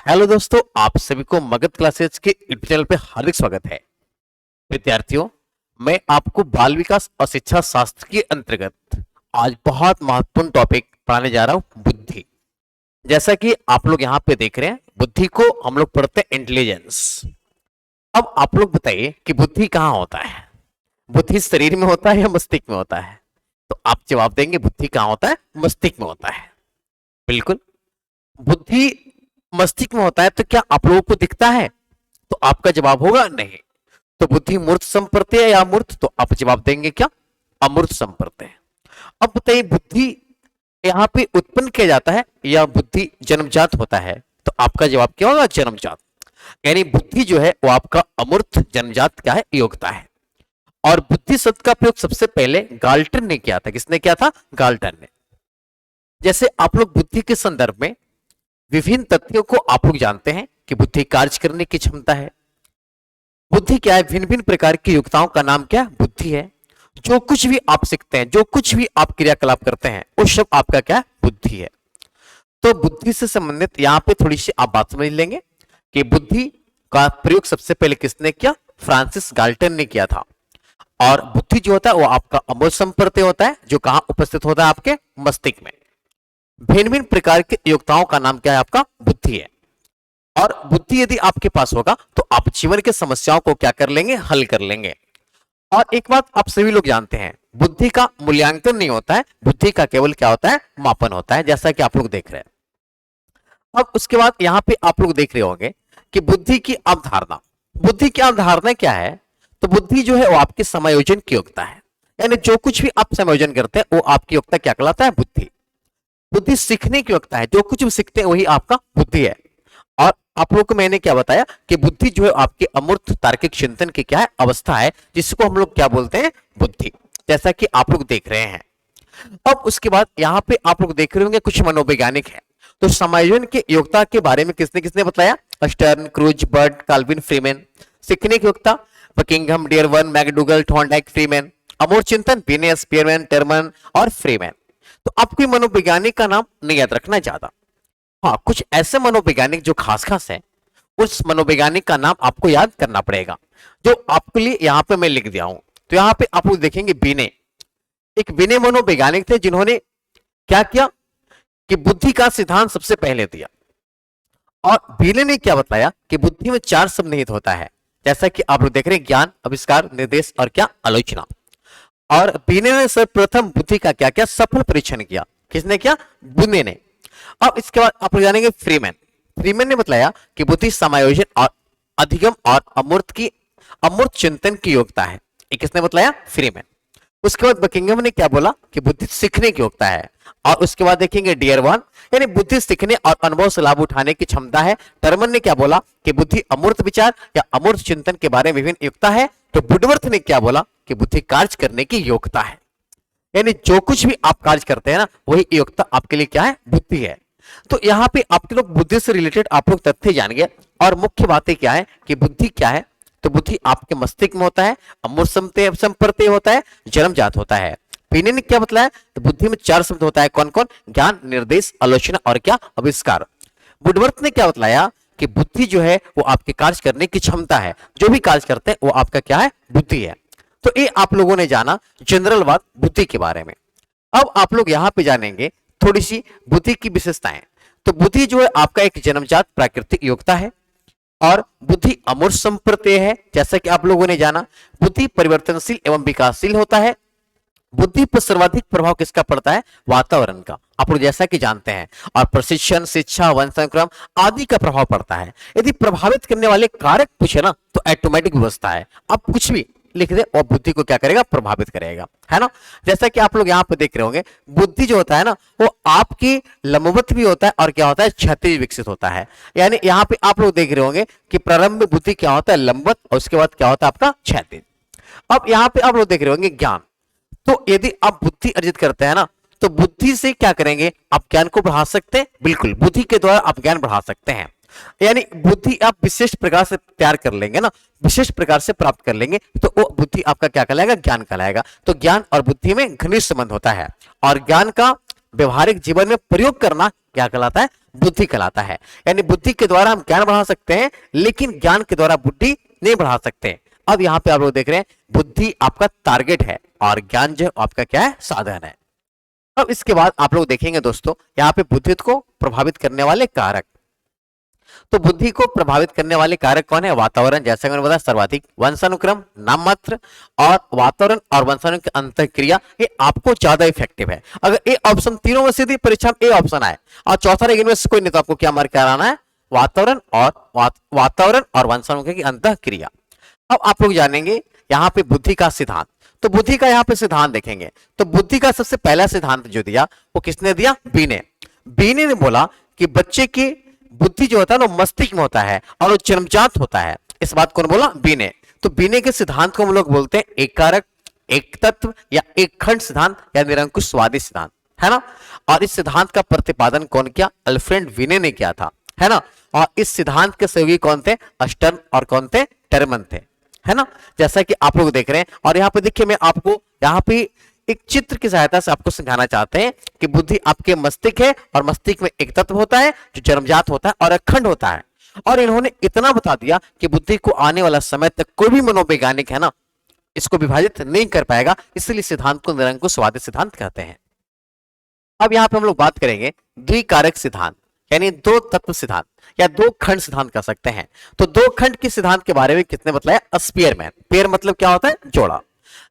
Hello दोस्तों, आप सभी को मगध क्लासेस के यूट्यूब चैनल पे हार्दिक स्वागत है। विद्यार्थियों, मैं आपको बाल विकास और शिक्षा शास्त्र के अंतर्गत आज बहुत महत्वपूर्ण टॉपिक पढ़ाने जा रहा हूं, बुद्धि। जैसा कि आप लोग यहाँ पे देख रहे हैं, बुद्धि को हम लोग पढ़ते हैं इंटेलिजेंस। अब आप लोग बताइए कि बुद्धि कहाँ होता है? बुद्धि शरीर में होता है या मस्तिष्क में होता है? तो आप जवाब देंगे बुद्धि कहाँ होता है? मस्तिष्क में होता है। बिल्कुल, बुद्धि मस्तिष्क में होता है। तो क्या आप लोगों को दिखता है? तो आपका जवाब होगा नहीं। तो बुद्धि मूर्त संपर्क है या अमूर्त? तो आप जवाब देंगे क्या? अमूर्त संपर्क है। अब बताइए, बुद्धि यहाँ पे उत्पन्न किया जाता है या बुद्धि जन्मजात होता है? तो आपका जवाब क्या होगा? जन्मजात। यानी बुद्धि जो है वो आपका अमूर्त जन्मजात क्या है? योग्यता है। और बुद्धि शब्द का प्रयोग सबसे पहले गाल्टन ने किया था। किसने किया था? गाल्टन ने। जैसे आप लोग बुद्धि के संदर्भ में विभिन्न तथ्यों को आप लोग जानते हैं कि बुद्धि कार्य करने की क्षमता है। बुद्धि क्या है? भिन्न भिन्न प्रकार की योग्यताओं का नाम क्या? बुद्धि है। जो कुछ भी आप सीखते हैं, जो कुछ भी आप क्रियाकलाप करते हैं, वो सब आपका क्या है? बुद्धि है। तो बुद्धि से संबंधित यहाँ पे थोड़ी सी आप बात समझ लेंगे कि बुद्धि का प्रयोग सबसे पहले किसने किया? फ्रांसिस गाल्टन ने किया था। और बुद्धि जो होता है वो आपका अमूर्त संप्रत्यय होता है, जो कहां उपस्थित होता है? आपके मस्तिष्क में। भिन्न भिन्न प्रकार की योग्यताओं का नाम क्या है? आपका बुद्धि है। और बुद्धि यदि आपके पास होगा तो आप जीवन के समस्याओं को क्या कर लेंगे? हल कर लेंगे। और एक बात आप सभी लोग जानते हैं, बुद्धि का मूल्यांकन नहीं होता है, बुद्धि का केवल क्या होता है? मापन होता है, जैसा कि आप लोग देख रहे हैं। अब उसके बाद यहां पे आप लोग देख रहे होंगे कि बुद्धि की अवधारणा। बुद्धि की अवधारणा क्या है? तो बुद्धि जो है वो आपके समायोजन की योग्यता है। यानी जो कुछ भी आप समायोजन करते हैं वो आपकी योग्यता क्या कहलाता है? बुद्धि। बुद्धि सीखने की योग्यता है। जो कुछ भी सीखते हैं वही आपका बुद्धि है। और आप लोग को मैंने क्या बताया कि बुद्धि जो है आपके अमूर्त तार्किक चिंतन की क्या है? अवस्था है, जिसको हम लोग क्या बोलते हैं? बुद्धि। जैसा कि आप लोग देख रहे हैं। अब उसके बाद यहाँ पे आप लोग देख रहे होंगे कुछ मनोवैज्ञानिक है। तो समायोजन के योग्यता के बारे में किसने किसने बताया? Stern, Cruz, Burt, Calvin, Freeman. सीखने की योग्यता Buckingham, Dearborn, McDougall, Thorndike, Freeman. अमूर्त चिंतन बिनेस, स्पीयरमैन, टर्मन और फ्रीमैन। तो आपको मनोवैज्ञानिक का नाम नहीं याद रखना ज्यादा। हाँ, कुछ ऐसे मनोवैज्ञानिक जो खास खास है, उस मनोवैज्ञानिक का नाम आपको याद करना पड़ेगा, जो आपके लिए यहाँ पे मैं लिख दिया हूं। तो यहाँ पे आप लोग देखेंगे बिने। एक बिने मनोवैज्ञानिक थे जिन्होंने क्या किया कि बुद्धि का सिद्धांत सबसे पहले दिया। और बिने ने क्या बताया कि बुद्धि में चार शब्द निहित होता है। जैसा कि आप लोग देख रहे हैं, ज्ञान, आविष्कार, निर्देश और क्या? आलोचना। और बिने ने सर्वप्रथम बुद्धि का क्या क्या? सफल परीक्षण किया। किसने किया? बिने ने। अब इसके बाद आप लोग जानेंगे फ्रीमैन। फ्रीमैन ने बताया कि बुद्धि समायोजन और अधिगम और अमूर्त चिंतन की योग्यता है। ये किसने बताया? फ्रीमैन। उसके बाद बकिंघम ने क्या बोला कि बुद्धि सीखने की योग्यता है। और उसके बाद देखेंगे डियरवन, यानी बुद्धि सीखने और अनुभव से लाभ उठाने की क्षमता है। टर्मन ने क्या बोला कि बुद्धि अमूर्त विचार या अमूर्त चिंतन के बारे में विभिन्न योग्यता है। तो वुडवर्थ ने क्या बोला कि बुद्धि कार्य करने की योग्यता है। यानी जो कुछ भी आप कार्य करते हैं ना, वही योग्यता आपके लिए क्या है? बुद्धि है। तो यहाँ पे आपके लोग बुद्धि से रिलेटेड आप लोग तथ्य जान गए। और मुख्य बातें क्या है कि बुद्धि क्या है? तो बुद्धि आपके मस्तिष्क में होता है, अमूर्त संप्रत्यय होता है, जन्मजात होता है। पीने ने क्या बताया? तो बुद्धि में चार शब्द होता है। कौन कौन? ज्ञान, निर्देश, आलोचना और क्या? आविष्कार। वुडवर्थ ने क्या बताया कि बुद्धि जो है वो आपके कार्य करने की क्षमता है। जो भी कार्य करते हैं वो आपका क्या है? बुद्धि है। तो ये आप लोगों ने जाना जनरल बात बुद्धि के बारे में। अब आप लोग यहां पे जानेंगे थोड़ी सी बुद्धि की विशेषताएं। तो बुद्धि जो है आपका एक जन्मजात प्राकृतिक योग्यता है। और बुद्धि अमूर्त संप्रत्यय है, जैसा कि आप लोगों ने जाना। बुद्धि परिवर्तनशील एवं विकासशील होता है। बुद्धि पर सर्वाधिक प्रभाव किसका पड़ता है? वातावरण का, आप लोग जैसा कि जानते हैं। और प्रशिक्षण, शिक्षा, वंशानुक्रम आदि का प्रभाव पड़ता है। यदि प्रभावित करने वाले कारक पूछे ना, तो ऑटोमेटिक व्यवस्था है। आप कुछ भी लिख दे और बुद्धि को क्या करेगा? प्रभावित करेगा, है ना। जैसा कि आप लोग यहाँ पे देख रहे होंगे, बुद्धि जो होता है ना, वो आपकी लंबवत भी होता है और क्या होता है? क्षैतिज विकसित होता है। यानी यहाँ पे आप लोग देख रहे होंगे कि प्रारंभ में बुद्धि क्या होता है? लंबवत, और उसके बाद क्या होता है? आपका क्षैतिज। अब यहाँ पे आप लोग देख रहे होंगे ज्ञान। तो यदि आप बुद्धि अर्जित करते हैं ना, तो बुद्धि से क्या करेंगे? आप ज्ञान को बढ़ा सकते हैं। बिल्कुल, बुद्धि के द्वारा आप ज्ञान बढ़ा सकते हैं। यानी बुद्धि आप विशिष्ट प्रकार से तैयार कर लेंगे ना, विशिष्ट प्रकार से प्राप्त कर लेंगे, तो वो बुद्धि आपका क्या कहलाएगा? ज्ञान कहलाएगा। तो ज्ञान और बुद्धि में घनिष्ठ संबंध होता है। और ज्ञान का व्यवहारिक जीवन में प्रयोग करना क्या कहलाता है? बुद्धि कहलाता है। यानी बुद्धि के द्वारा हम ज्ञान बढ़ा सकते हैं, लेकिन ज्ञान के द्वारा बुद्धि नहीं बढ़ा सकते। अब यहाँ पे आप लोग देख रहे हैं बुद्धि आपका टारगेट है और ज्ञान जो आपका क्या है? साधन है। अब इसके बाद आप लोग देखेंगे दोस्तों यहाँ पे बुद्धि को प्रभावित करने वाले कारक। तो बुद्धि को प्रभावित करने वाले कारक कौन है? वातावरण, जैसा मैंने बताया सर्वाधिक, वंशानुक्रम, नाम मात्र और वातावरण और वंशाणु की अंतःक्रिया, ये आपको ज्यादा इफेक्टिव है। अगर ए ऑप्शन तीनों में से यदि परीक्षा में ए ऑप्शन आए और चौथा रहेगा इनमें से कोई नहीं, तो आपको क्या मार्क कराना है? वातावरण और वंशाणु की अंतःक्रिया। अब आप लोग जानेंगे यहाँ पे बुद्धि का सिद्धांत। तो बुद्धि का यहाँ पे सिद्धांत देखेंगे तो बुद्धि का सबसे पहला सिद्धांत जो दिया वो किसने दिया? बीने। बीने ने बोला कि बच्चे की बुद्धि जो होता है ना मस्तिष्क में होता है और वो जन्मजात होता है। इस बात कौन बोला? बीने। तो बीने के सिद्धांत को हम लोग बोलते हैं एक कारक, एक तत्व या एक खंड सिद्धांत या निरंकुशवादी सिद्धांत, है ना। और इस सिद्धांत का प्रतिपादन कौन किया? अल्फ्रेड बीने ने किया था, है ना। और इस सिद्धांत के सहयोगी कौन थे? स्टर्न और कौन थे? टर्मन थे, है ना। जैसा कि आप लोग देख रहे हैं और यहाँ पे देखिए मैं आपको यहाँ पे एक चित्र की सहायता से आपको समझाना चाहते हैं कि बुद्धि आपके मस्तिष्क है और मस्तिष्क में एक तत्व होता है जो जन्मजात होता है और अखंड होता है। और इन्होंने इतना बता दिया कि बुद्धि को आने वाला समय तक कोई भी मनोवैज्ञानिक है ना इसको विभाजित नहीं कर पाएगा, इसलिए सिद्धांत को निरंकुशवादी सिद्धांत कहते हैं। अब यहाँ पे हम लोग बात करेंगे द्विकारक सिद्धांत यानी दो तत्व सिद्धांत या दो खंड सिद्धांत कह सकते हैं। तो दो खंड के सिद्धांत के बारे में किसने बताया? स्पीयरमैन। पेयर मतलब क्या होता है? जोड़ा।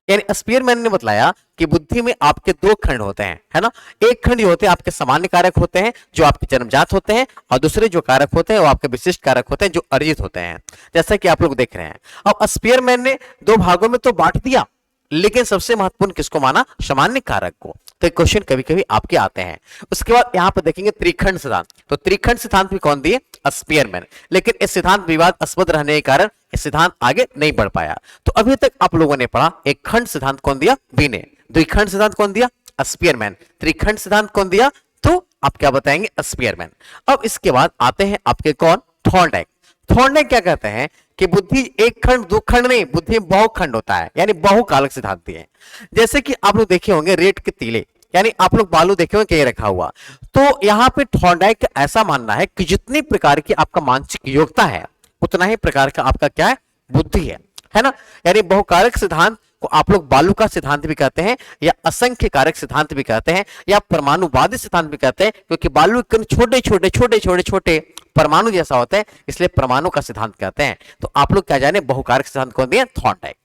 यानी स्पीयरमैन ने बताया कि बुद्धि में आपके दो खंड होते हैं, है ना। एक खंड होते हैं आपके सामान्य कारक होते हैं जो आपके जन्मजात होते हैं और दूसरे जो कारक होते हैं वो आपके विशिष्ट कारक होते हैं जो अर्जित होते हैं, जैसा कि आप लोग देख रहे हैं। अब स्पीयरमैन ने दो भागों में तो बांट दिया, लेकिन सबसे महत्वपूर्ण किसको माना? सामान्य कारक को। तो क्वेश्चन कभी कभी आपके आते हैं। उसके बाद यहाँ पर देखेंगे त्रिखंड सिद्धांत। तो त्रिखंड सिद्धांत भी कौन दिए? स्पीयरमैन। लेकिन इस सिद्धांत विवादास्पद रहने के कारण इस सिद्धांत आगे नहीं बढ़ पाया। तो अभी तक आप लोगों ने पढ़ा एक खंड सिद्धांत कौन दिया? बीने। द्विखंड सिद्धांत कौन दिया? स्पीयरमैन। त्रिखंड सिद्धांत कौन दिया? तो आप क्या बताएंगे? स्पीयरमैन। अब इसके बाद आते हैं आपके कौन? थॉर्नडाइक। थॉर्नडाइक क्या कहते हैं कि बुद्धि एक खंड दो खंड नहीं, बुद्धि में बहुखंड होता है, यानी बहुकालक सिद्धांत है। जैसे कि आप लोग देखे होंगे रेत के तीले, यानी आप लोग बालू देखे होंगे ये रखा हुआ। तो यहाँ पे थॉर्नडाइक का ऐसा मानना है कि जितनी प्रकार की आपका मानसिक योग्यता है उतना ही प्रकार का आपका क्या है? बुद्धि है ना। यानी बहुकारक सिद्धांत को आप लोग बालू का सिद्धांत भी कहते हैं या असंख्य कारक सिद्धांत भी कहते हैं या परमाणुवादी सिद्धांत भी कहते हैं, क्योंकि बालू कण छोटे छोटे छोटे छोटे छोटे परमाणु जैसा होता है, इसलिए परमाणु का सिद्धांत कहते हैं। तो आप लोग क्या जाने बहुकारक सिद्धांत कौन दिए? थॉर्नडाइक।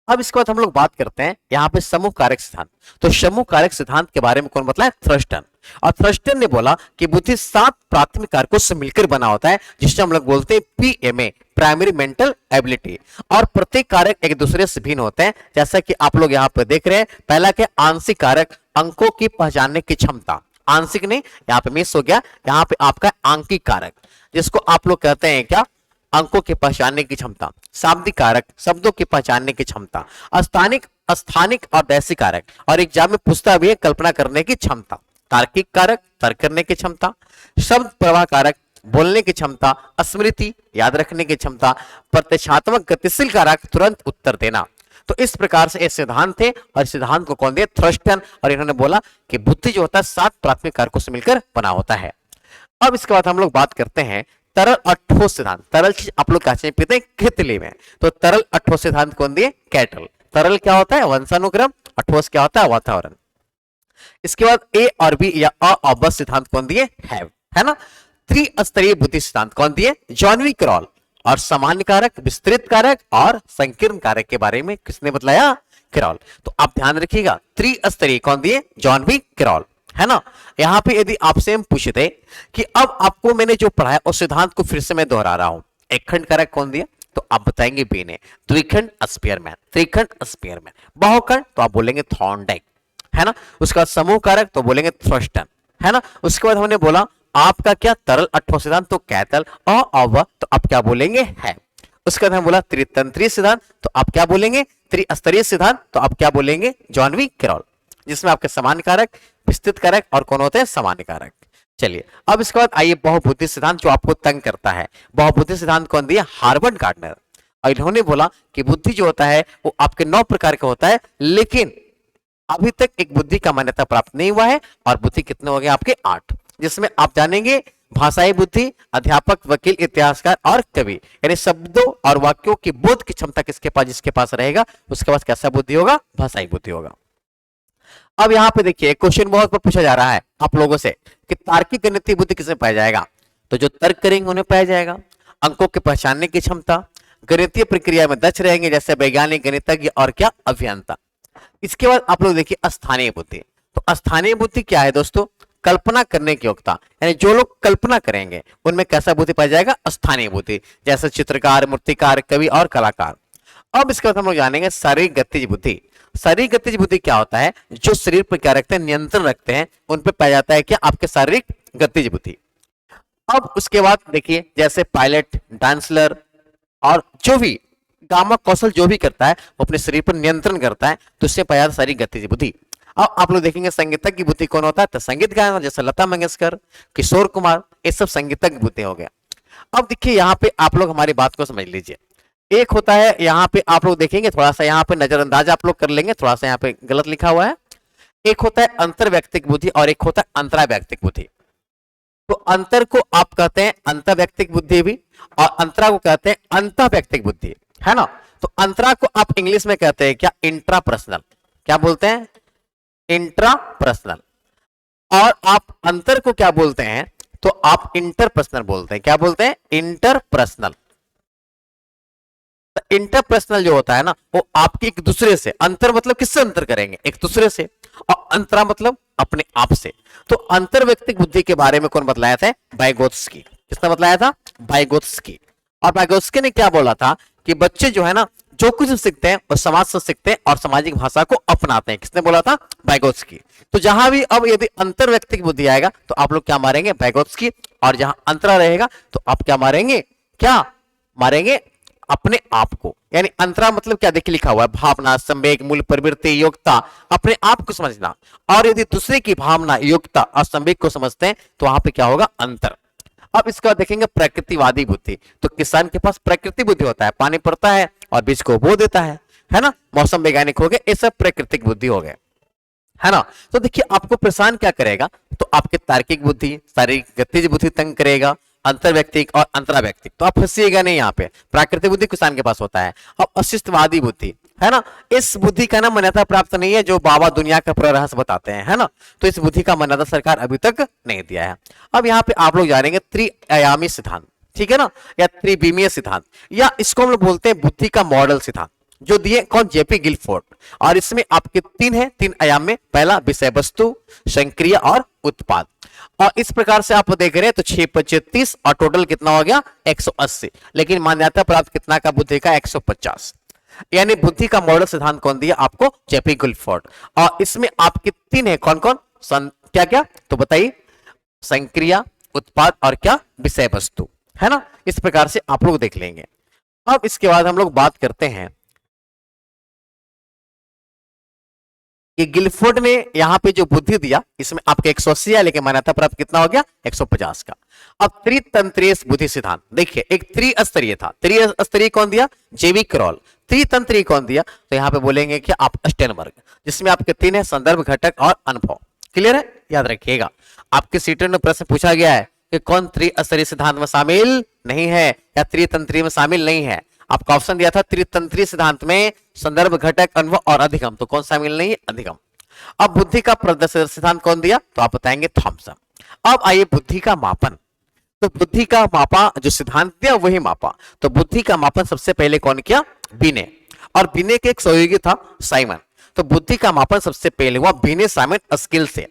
अब इसके बाद हम लोग बात करते हैं यहाँ पे समूह कारक सिद्धांत। तो समूह कारक सिद्धांत के बारे में कौन बताया? थ्रस्टन। और थ्रस्टन ने बोला कि बुद्धि 7 प्राथमिक कारकों से मिलकर बना होता है, जिससे हम लोग बोलते हैं पीएमए, प्राइमरी मेंटल एबिलिटी। और प्रत्येक कारक एक दूसरे से भिन्न होते हैं, जैसा कि आप लोग यहाँ पे देख रहे हैं। पहला क्या? आंशिक कारक, अंकों की पहचानने की क्षमता। आंशिक नहीं, यहाँ पे मिस हो गया, यहाँ पे आपका आंकिक कारक, जिसको आप लोग कहते हैं क्या? अंकों के पहचानने की क्षमता। शाब्दिक कारक, शब्दों की पहचानने की क्षमता। स्थानिक और दैसिक कारक, और एग्जाम में पूछता भी है कल्पना करने की क्षमता। तार्किक कारक, तर्क करने की क्षमता। शब्द प्रवाह कारक, बोलने की क्षमता। स्मृति, याद रखने की क्षमता। प्रत्यक्षात्मक गतिशील कारक, तुरंत उत्तर देना। तो इस प्रकार से ये सिद्धांत थे और सिद्धांत को कौन दिया? थ्रस्टन। और इन्होंने बोला कि बुद्धि जो होता है 7 प्राथमिक कारकों से मिलकर बना होता है। अब इसके बाद हम लोग बात करते हैं तरल और ठोस सिद्धांत। तरल चीज आप लोग कैसे पीते हैं? केतली में। तो तरल और ठोस सिद्धांत कौन दिए? कैटल। तरल क्या होता है? वंशानुक्रम। और ठोस क्या होता है? वातावरण। इसके बाद ए और बी या अ और ब सिद्धांत कौन दिए? हैव, है ना। त्रिस्तरीय बुद्धि सिद्धांत कौन दिए? John B Carroll. और सामान्य कारक, विस्तृत कारक और संकीर्ण कारक के बारे में किसने बतलाया? क्रॉल। तो आप ध्यान रखिएगा, त्रिस्तरीय कौन दिए? जॉन वी क्रॉल, है ना। यहां पे यदि आपसे हम पूछते कि अब आपको मैंने जो पढ़ाया उस सिद्धांत को फिर से मैं दोहरा रहा हूं, एक खंड कारक कौन दिया? तो आप बताएंगे बी ने। द्विखंड स्पीयरमैन, त्रिखंड स्पीयरमैन, बहुखंड तो आप बोलेंगे थॉर्नडाइक, है ना। उसके बाद समूह कारक तो बोलेंगे थ्रस्टन, है ना। उसके बाद हमने बोला आपका क्या? तरल और ठोस सिद्धांत तो कैटल, और तो आप क्या बोलेंगे? है। उसके बाद हम बोला त्रितंत्रीय सिद्धांत तो आप क्या बोलेंगे? त्रिस्तरीय सिद्धांत तो आप क्या बोलेंगे? जॉन वी क्रॉल, जिसमें आपके सामान्य कारक, विस्तृत कारक और कौन होते हैं? सामान्य कारक। चलिए अब इसके बाद आइए बहुबुद्धि सिद्धांत, जो आपको तंग करता है। बहुबुद्धि सिद्धांत कौन दिया? Harvard gardener. और इन्होंने बोला कि बुद्धि जो होता है वो आपके 9 प्रकार का होता है, लेकिन अभी तक एक बुद्धि का मान्यता प्राप्त नहीं हुआ है और बुद्धि कितने हो गए आपके 8, जिसमें आप जानेंगे भाषाई बुद्धि, अध्यापक, वकील, इतिहासकार और कवि, यानी शब्दों और वाक्यों की बोध की क्षमता किसके पास, जिसके पास रहेगा उसके पास कैसा बुद्धि होगा, भाषाई बुद्धि होगा। अब यहाँ पे देखिए क्वेश्चन बहुत बार पूछा जा रहा है आप लोगों से कि तार्किक गणितीय बुद्धि किसमें पाया जाएगा, तो जो तर्क करेंगे उन्हें पाया जाएगा। अंकों के पहचानने की क्षमता, गणितीय प्रक्रिया में दक्ष रहेंगे जैसे वैज्ञानिक, गणितज्ञ और क्या अभियंता। इसके बाद आप लोग देखिए स्थानीय बुद्धि। तो स्थानीय बुद्धि क्या है दोस्तों, कल्पना करने की योग्यता, यानी जो लोग कल्पना करेंगे उनमें कैसा बुद्धि पाया जाएगा, स्थानीय बुद्धि, जैसे चित्रकार, मूर्तिकार, कवि और कलाकार। अब इसके बाद हम लोग जानेंगे शारीरिक गतिज बुद्धि। शारीरिक गतिज बुद्धि क्या होता है, जो शरीर पर क्या रखते हैं, नियंत्रण रखते हैं, उन पर पाया जाता है क्या, आपके शारीरिक गतिज बुद्धि। अब उसके बाद देखिए जैसे पायलट, डांसलर और जो भी गामक कौशल जो भी करता है वो अपने शरीर पर नियंत्रण करता है, तो उससे पाया जाता है शारीरिक गतिज बुद्धि। अब आप लोग देखेंगे संगीतज्ञ की बुद्धि कौन होता है, तो संगीत गायन जैसे लता मंगेशकर, किशोर कुमार, ये सब संगीतज्ञ बुद्धि हो गया। अब देखिए यहाँ पे आप लोग हमारी बात को समझ लीजिए। एक होता है यहाँ पे आप लोग देखेंगे थोड़ा सा यहाँ पे नजरअंदाज आप लोग कर लेंगे, थोड़ा सा यहाँ पे गलत लिखा हुआ है। एक होता है अंतर व्यक्तिक बुद्धि और एक होता है अंतरा व्यक्तिक बुद्धि। तो अंतर को आप कहते हैं अंतर व्यक्तिक बुद्धि भी, और अंतरा को कहते हैं अंतः व्यक्तिक बुद्धि, है ना। तो अंतरा को आप इंग्लिश में कहते हैं क्या, इंट्रापर्सनल, क्या बोलते हैं, इंट्रापर्सनल। और आप अंतर को क्या बोलते हैं, तो आप इंटरपर्सनल बोलते हैं, क्या बोलते हैं, इंटरपर्सनल। इंटरपर्सनल जो होता है ना वो आपके एक दूसरे से, अंतर मतलब किससे अंतर करेंगे, एक दूसरे से, और अंतरा मतलब अपने आप से। तो अंतर व्यक्तिक बुद्धि के बारे में कौन बतलाया था, वाइगोत्स्की। किसने बतलाया था, वाइगोत्स्की। और वाइगोत्स्की ने क्या बोला था कि बच्चे जो है ना जो कुछ सीखते हैं वो समाज से सीखते हैं और सामाजिक भाषा को अपनाते हैं। किसने बोला था, वाइगोत्स्की। तो जहां भी अब यदि अंतर व्यक्तिक बुद्धि आएगा तो आप लोग क्या मारेंगे, वाइगोत्स्की, और जहां अंतरा रहेगा तो आप क्या मारेंगे, क्या मारेंगे, अपने आप को। यानी अंतरा मतलब क्या, देखिए लिखा हुआ है, भावना, संवेग, मूल, प्रवृत्ति, योग्यता, अपने आप को समझना। और यदि दूसरे की भावना, योग्यता और संवेग को समझते हैं तो वहां पे क्या होगा, अंतर। अब इसके बाद देखेंगे प्रकृतिवादी बुद्धि। तो किसान के पास प्रकृति बुद्धि होता है, पानी पड़ता है और बीज को बो देता है ना। मौसम वैज्ञानिक हो गए, ये सब प्राकृतिक बुद्धि हो गए, है ना। तो देखिए आपको परेशान क्या करेगा, तो आपके तार्किक बुद्धि, शारीरिक गतिज बुद्धि तंग करेगा, अंतर व्यक्तिक और अंतरा व्यक्तिक। तो आप फंसिएगा नहीं यहाँ पे, प्राकृतिक बुद्धि किसान के पास होता है। अब अशिष्टवादी बुद्धि, है ना, इस बुद्धि का ना मान्यता प्राप्त नहीं है, जो बाबा दुनिया का पूरा रहस्य बताते हैं, है ना। तो इस बुद्धि का मान्यता सरकार अभी तक नहीं दिया है। अब यहाँ पे आप लोग जानेंगे त्रिआयामी सिद्धांत, ठीक है ना, या त्रिविमीय सिद्धांत, या इसको हम लोग बोलते हैं बुद्धि का मॉडल सिद्धांत, जो दिए कौन, जेपी गिलफोर्ड। और इसमें आपके तीन है, तीन आयाम में, पहला विषय वस्तु, संक्रिया और उत्पाद। और इस प्रकार से आप देख रहे हैं तो 6 5 30 और टोटल कितना हो गया, 180। लेकिन मान्यता प्राप्त कितना का बुद्धि का, 150। यानी बुद्धि का मॉडल सिद्धांत कौन दिया आपको, जेपी गिलफोर्ड। और इसमें आपके तीन है, कौन कौन, क्या क्या, तो बताइए, संक्रिया, उत्पाद और क्या, विषय वस्तु, है ना। इस प्रकार से आप लोग देख लेंगे। अब इसके बाद हम लोग बात करते हैं कि गिलफोर्ड ने यहाँ पे जो बुद्धि दिया इसमें आपके 180 है, लेकिन मान्यता प्राप्त कितना हो गया, 150 का। अब त्रितंत्रीय बुद्धि सिद्धांत देखिए, एक त्रिस्तरीय था, त्रिस्तरीय कौन दिया, जेवी क्रॉल। त्रितंत्रीय कौन दिया, तो यहाँ पे बोलेंगे कि आप स्टेनबर्ग, जिसमें आपके तीन है, संदर्भ, घटक और अनुभव। क्लियर है, याद रखिएगा। आपके सीटेट में प्रश्न पूछा गया है कि कौन त्रिस्तरीय सिद्धांत में शामिल नहीं है या त्रितंत्रीय में शामिल नहीं है। आपका ऑप्शन दिया था त्रितंत्रीय सिद्धांत में संदर्भ, घटक, अनुभव और अधिगम, तो कौन शामिल नहीं है, अधिगम। अब बुद्धि का प्रदर्शन सिद्धांत कौन दिया, तो आप बताएंगे थॉमसन। अब आइए बुद्धि का मापन। तो बुद्धि का मापा जो सिद्धांत दिया वही मापा। तो बुद्धि का मापन सबसे पहले कौन किया, बिने। और बिने के एक सहयोगी था साइमन। तो बुद्धि का मापन सबसे पहले हुआ बिने साइमन स्किल से।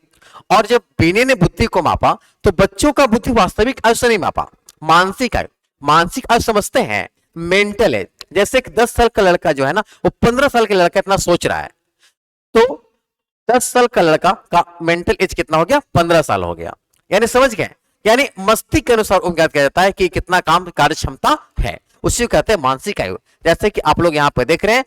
और जब बिने ने बुद्धि को मापा तो बच्चों का बुद्धि वास्तविक आयु से नहीं मापा, मानसिक आयु। मानसिक आयु समझते हैं, मेंटल एज। जैसे एक 10 साल का लड़का जो है ना वो 15 साल के लड़का इतना सोच रहा है, तो 10 साल का लड़का का मेंटल एज कितना हो गया, 15 साल हो गया। यानी समझ गए, यानी मस्तिष्क के अनुसार उनका किया जाता है कि कितना काम कार्य क्षमता है, उसी को कहते हैं मानसिक आयु। जैसे कि आप लोग यहाँ पे देख रहे हैं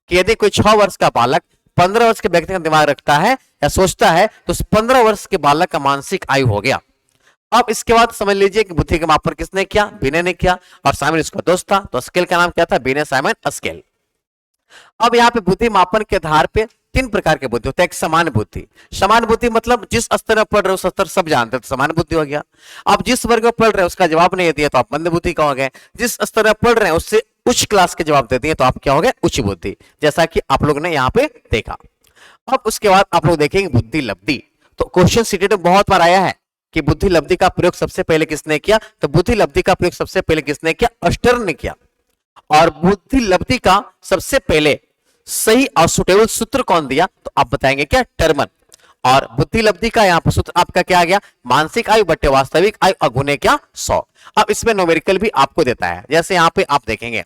कि यदि कोई 6 वर्ष का बालक 15 वर्ष के व्यक्ति का दिमाग रखता है या सोचता है तो 15 वर्ष के बालक का मानसिक आयु हो गया। अब इसके बाद समझ लीजिए कि बुद्धि का मापन किसने किया, बिने ने किया, और साइमन इसका दोस्त था, तो स्केल का नाम क्या था, बिने साइमन स्केल। अब यहाँ पे बुद्धि मापन के आधार पे तीन प्रकार के बुद्धि होते हैं। एक समान बुद्धि, समान बुद्धि मतलब जिस स्तर पर पढ़ रहे हो उस स्तर सब जानते हैं तो समान बुद्धि हो गया। आप जिस वर्ग में पढ़ रहे हो उसका जवाब नहीं दिया तो आप मंद बुद्धि कहोगे। जिस स्तर पर पढ़ रहे हैं उससे उच्च क्लास के जवाब देते हैं तो आप क्या हो गए, उच्च बुद्धि, जैसा कि आप लोग ने यहाँ पे देखा। अब उसके बाद आप लोग देखेंगे बुद्धि लब्धि। तो क्वेश्चन सीटेट में बहुत बार आया है कि बुद्धि लब्धि का प्रयोग सबसे पहले किसने किया, तो बुद्धि लब्धि का प्रयोग सबसे पहले किसने किया, अस्टर ने किया। और बुद्धि लब्धि का सबसे पहले सही और सुटेबल सूत्र कौन दिया, तो आप बताएंगे क्या, टर्मन। और बुद्धि लब्धि का यहाँ पर सूत्र आपका क्या आ गया, मानसिक आयु बट्टे वास्तविक आयु अगुने क्या 100। अब इसमें न्यूमेरिकल भी आपको देता है, जैसे यहाँ पे आप देखेंगे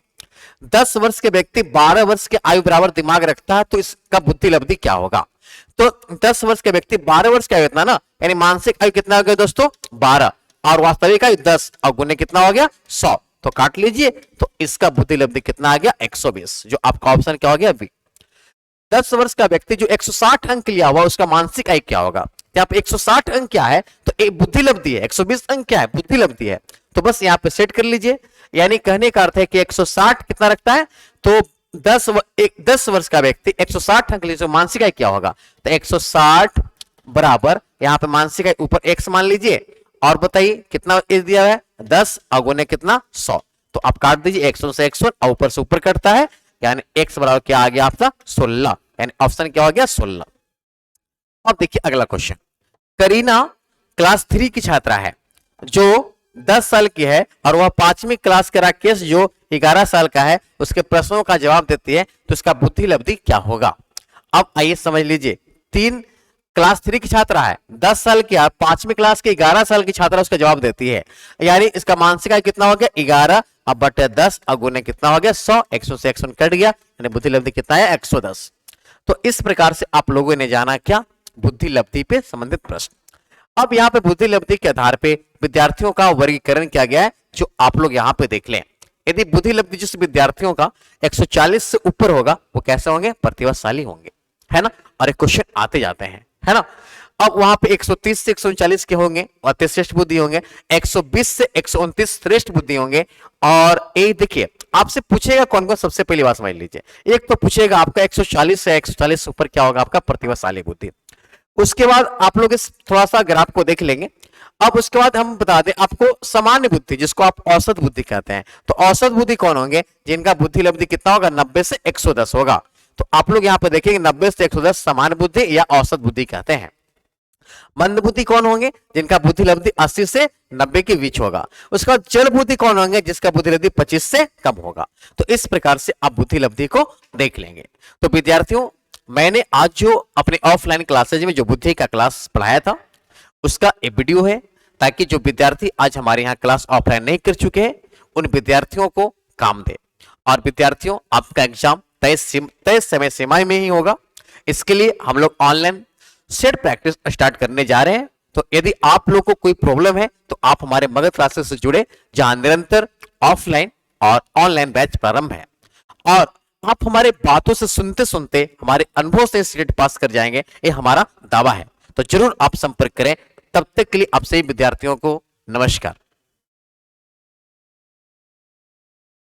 10 वर्ष के व्यक्ति 12 वर्ष के आयु बराबर दिमाग रखता है तो इसका बुद्धि लब्धि क्या होगा। तो 10 वर्ष के व्यक्ति 12 वर्ष का आयु इतना ना, यानी मानसिक आयु कितना हो गया दोस्तों 12 और वास्तविक आयु 10 और गुने कितना हो गया 100, तो काट लीजिए। तो इसका बुद्धि लब्धि कितना आ गया 120, जो आपका ऑप्शन क्या हो गया बी। 10 वर्ष का व्यक्ति जो 160 अंक लिया हुआ उसका मानसिक आयु क्या होगा, यहाँ पे 160 अंक क्या है तो एक बुद्धि लब्धि है, 120 अंक क्या है बुद्धि लब्धि है, तो बस यहाँ पे सेट कर लीजिए। यानी कहने का अर्थ है कि 160 कितना रखता है, तो 10 वर्ष का व्यक्ति 160 अंक लीजिए, मानसिक आयु क्या होगा, तो 160 बराबर यहाँ पे मानसिक आयु ऊपर x मान लीजिए और बताइए कितना एज दिया है 10 अगुने कितना 100, तो आप काट दीजिए 100 से 100 और ऊपर से ऊपर कटता है, यानी x बराबर क्या आ गया आपका 16, यानी ऑप्शन क्या हो गया 16। अब देखिए अगला क्वेश्चन, करीना क्लास 3 की छात्रा है जो 10 साल की है और वह 5वीं क्लास का राकेश जो 11 साल का है उसके प्रश्नों का जवाब देती है तो इसका बुद्धि लब्धि क्या होगा। अब आइए समझ लीजिए, 3 क्लास 3 की छात्रा है, 10 साल की, 5वीं क्लास की 11 साल की छात्रा उसका जवाब देती है, यानी इसका मानसिक आयु कितना हो गया 11 अब बटे 10 अगुने कितना हो गया 100, 100 से 100 कट गया, यानी बुद्धि लब्धि कितना है 110। तो इस प्रकार से आप लोगों ने जाना क्या, बुद्धि लब्धि पे संबंधित प्रश्न। अब यहाँ पे बुद्धि लब्धि के आधार पे विद्यार्थियों का वर्गीकरण किया गया है, जो आप लोग यहाँ पे देख लें। यदि बुद्धि लब्धि जिस विद्यार्थियों का 140 से ऊपर होगा वो कैसे होंगे, प्रतिभाशाली होंगे, है ना। और एक क्वेश्चन आते जाते हैं, है ना। अब वहां पे 130 से 139 के होंगे और श्रेष्ठ बुद्धि होंगे, 120 से 129 श्रेष्ठ बुद्धि होंगे। और एक देखिए आपसे पूछेगा कौन कौन, सबसे पहली बात समझ लीजिए, एक तो पूछेगा आपका 140 से 140 से ऊपर क्या होगा आपका प्रतिभाशाली बुद्धि। उसके बाद आप लोग इस थोड़ा सा ग्राफ को देख लेंगे। अब उसके बाद हम बता दें आपको सामान्य बुद्धि जिसको आप औसत बुद्धि कहते हैं, तो औसत बुद्धि कौन होंगे, जिनका बुद्धि लब्धि कितना होगा 90 से 110 होगा। तो आप लोग यहाँ पे देखेंगे 90 से 110 सामान्य बुद्धि या औसत बुद्धि कहते हैं। मंद बुद्धि कौन होंगे, जिनका बुद्धि लब्धि 80 से 90 के बीच होगा। उसके बाद चल बुद्धि कौन होंगे, जिसका बुद्धि लब्धि 25 से कम होगा। तो इस प्रकार से आप बुद्धि लब्धि को देख लेंगे। तो विद्यार्थियों मैंने आज जो अपने ऑफलाइन क्लासेज में जो बुद्धि का क्लास पढ़ाया था उसका एक वीडियो है, ताकि जो विद्यार्थी आज हमारे यहाँ क्लास ऑफलाइन नहीं कर चुके हैं उन विद्यार्थियों को काम दे। और विद्यार्थियों आपका एग्जाम तय समय सीमा में ही होगा, इसके लिए हम लोग ऑनलाइन सेट प्रैक्टिस स्टार्ट करने जा रहे हैं। तो यदि आप लोग को कोई प्रॉब्लम है तो आप हमारे मगध क्लासेस से जुड़े, जहां निरंतर ऑफलाइन और ऑनलाइन बैच प्रारंभ है। और आप हमारे बातों से सुनते सुनते हमारे अनुभव से सीट पास कर जाएंगे, ये हमारा दावा है। तो जरूर आप संपर्क करें। तब तक के लिए आप सभी विद्यार्थियों को नमस्कार।